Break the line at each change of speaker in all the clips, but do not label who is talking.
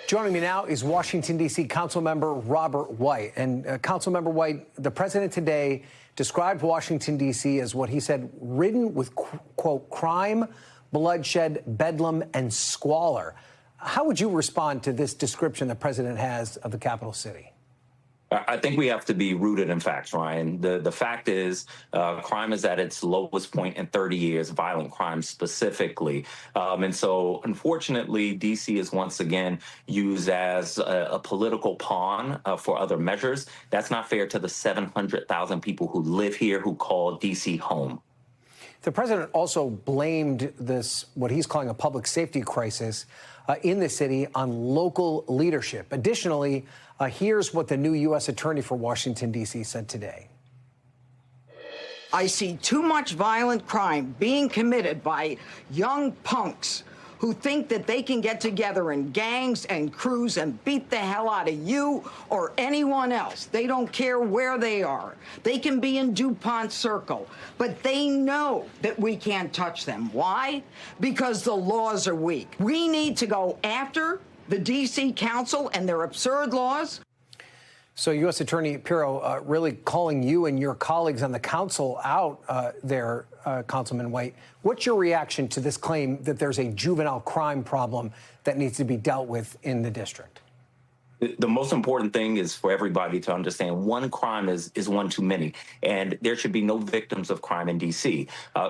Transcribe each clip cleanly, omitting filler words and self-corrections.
Joining me now is Washington, D.C. Councilmember Robert White. And Councilmember White, the president today described Washington, D.C. as what he said, ridden with, quote, crime, bloodshed, bedlam, and squalor. How would you respond to this description the president has of the capital city?
I think we have to be rooted in facts, Ryan. The fact is crime is at its lowest point in 30 years, violent crime specifically. And so, unfortunately, D.C. is once again used as a political pawn for other measures. That's not fair to the 700,000 people who live here who call D.C. home.
The president also blamed this, what he's calling a public safety crisis in the city, on local leadership. Additionally, here's what the new U.S. Attorney for Washington, D.C. said today.
I see too much violent crime being committed by young punks who think that they can get together in gangs and crews and beat the hell out of you or anyone else. They don't care where they are. They can be in DuPont Circle, but they know that we can't touch them. Why? Because the laws are weak. We need to go after the D.C. Council and their absurd laws.
So U.S. Attorney Pirro really calling you and your colleagues on the council out there, Councilman White. What's your reaction to this claim that there's a juvenile crime problem that needs to be dealt with in the district?
The most important thing is for everybody to understand one crime is one too many, and there should be no victims of crime in D.C.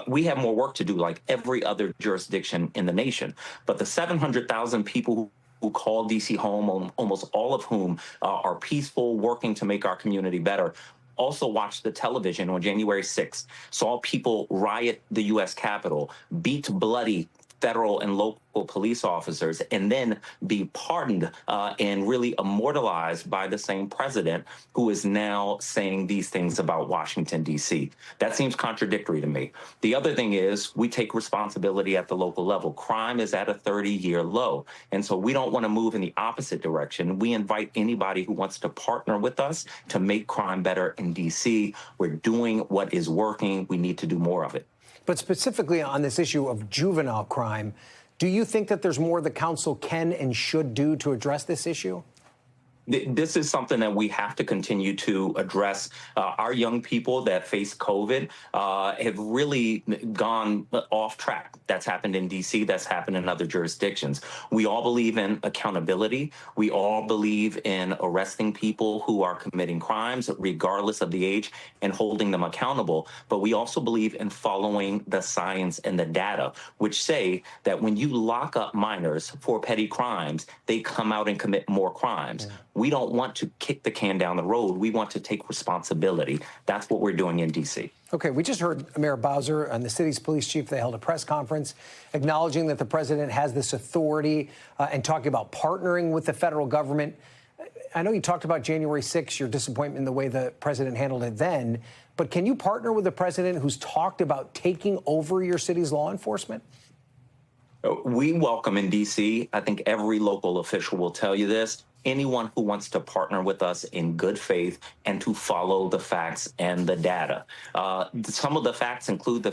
We have more work to do like every other jurisdiction in the nation, but the 700,000 people who call D.C. home, almost all of whom are peaceful, working to make our community better, also watched the television on January 6th, saw people riot the U.S. Capitol, beat bloody federal and local police officers, and then be pardoned and really immortalized by the same president who is now saying these things about Washington, D.C. That seems contradictory to me. The other thing is we take responsibility at the local level. Crime is at a 30-year low, and so we don't want to move in the opposite direction. We invite anybody who wants to partner with us to make crime better in D.C. We're doing what is working. We need to do more of it.
But specifically on this issue of juvenile crime, do you think that there's more the council can and should do to address this issue?
This is something that we have to continue to address. Our young people that face COVID have really gone off track. That's happened in D.C. That's happened in other jurisdictions. We all believe in accountability. We all believe in arresting people who are committing crimes, regardless of the age, and holding them accountable. But we also believe in following the science and the data, which say that when you lock up minors for petty crimes, they come out and commit more crimes. Yeah. We don't want to kick the can down the road. We want to take responsibility. That's what we're doing in D.C.
Okay, we just heard Mayor Bowser and the city's police chief. They held a press conference acknowledging that the president has this authority and talking about partnering with the federal government. I know you talked about January 6th, your disappointment in the way the president handled it then, but can you partner with the president who's talked about taking over your city's law enforcement?
We welcome in D.C. I think every local official will tell you this. Anyone who wants to partner with us in good faith and to follow the facts and the data. Some of the facts include the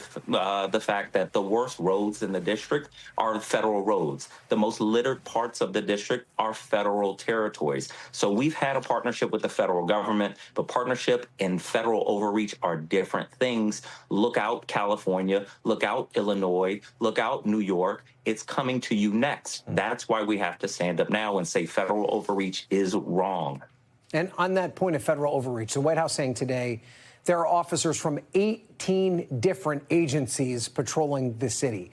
fact that the worst roads in the district are federal roads. The most littered parts of the district are federal territories. So we've had a partnership with the federal government, but partnership and federal overreach are different things. Look out, California. Look out, Illinois. Look out, New York. It's coming to you next. That's why we have to stand up now and say federal overreach is wrong.
And on that point of federal overreach, the White House saying today there are officers from 18 different agencies patrolling the city.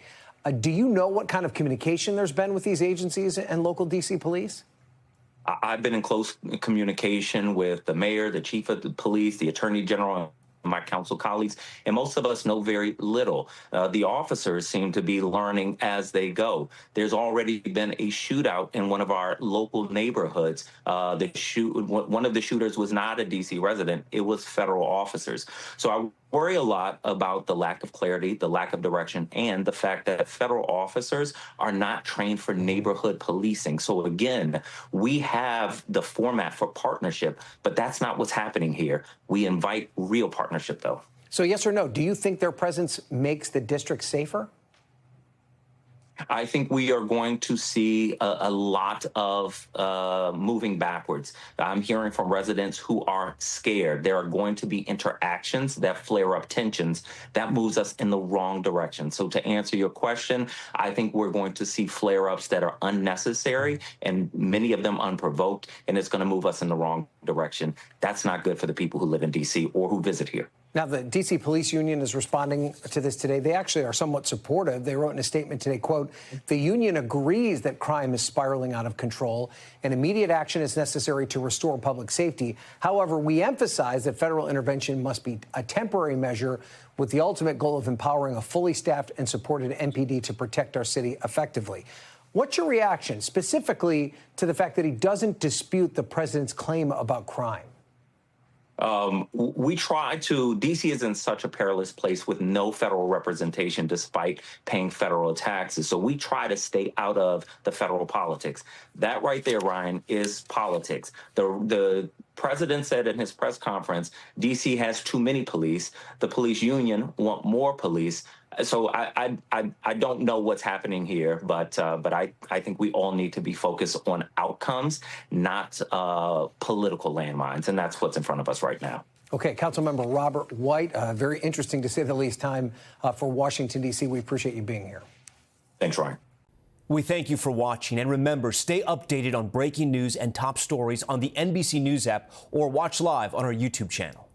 Do you know what kind of communication there's been with these agencies and local D.C. police?
I've been in close communication with the mayor, the chief of the police, the attorney general, my council colleagues, and most of us know very little. The officers seem to be learning as they go. There's already been a shootout in one of our local neighborhoods. One of the shooters was not a D.C. resident. It was federal officers. So I worry a lot about the lack of clarity, the lack of direction, and the fact that federal officers are not trained for neighborhood policing. So again, we have the format for partnership, but that's not what's happening here. We invite real partnership, though.
So yes or no, do you think their presence makes the district safer?
I think we are going to see a lot of moving backwards. I'm hearing from residents who are scared. There are going to be interactions that flare up tensions. That moves us in the wrong direction. So to answer your question, I think we're going to see flare-ups that are unnecessary and many of them unprovoked, and it's going to move us in the wrong direction. That's not good for the people who live in D.C. or who visit here.
Now, the D.C. Police Union is responding to this today. They actually are somewhat supportive. They wrote in a statement today, quote, "The union agrees that crime is spiraling out of control and immediate action is necessary to restore public safety. However, we emphasize that federal intervention must be a temporary measure with the ultimate goal of empowering a fully staffed and supported MPD to protect our city effectively." What's your reaction specifically to the fact that he doesn't dispute the president's claim about crime?
We try to, DC is in such a perilous place with no federal representation despite paying federal taxes. So we try to stay out of the federal politics. That right there, Ryan, is politics. The president said in his press conference, DC has too many police. The police union want more police. So I don't know what's happening here, but I think we all need to be focused on outcomes, not political landmines, and that's what's in front of us right now.
Okay, Councilmember Robert White, very interesting to say the least time for Washington, D.C. We appreciate you being here.
Thanks, Ryan.
We thank you for watching, and remember, stay updated on breaking news and top stories on the NBC News app or watch live on our YouTube channel.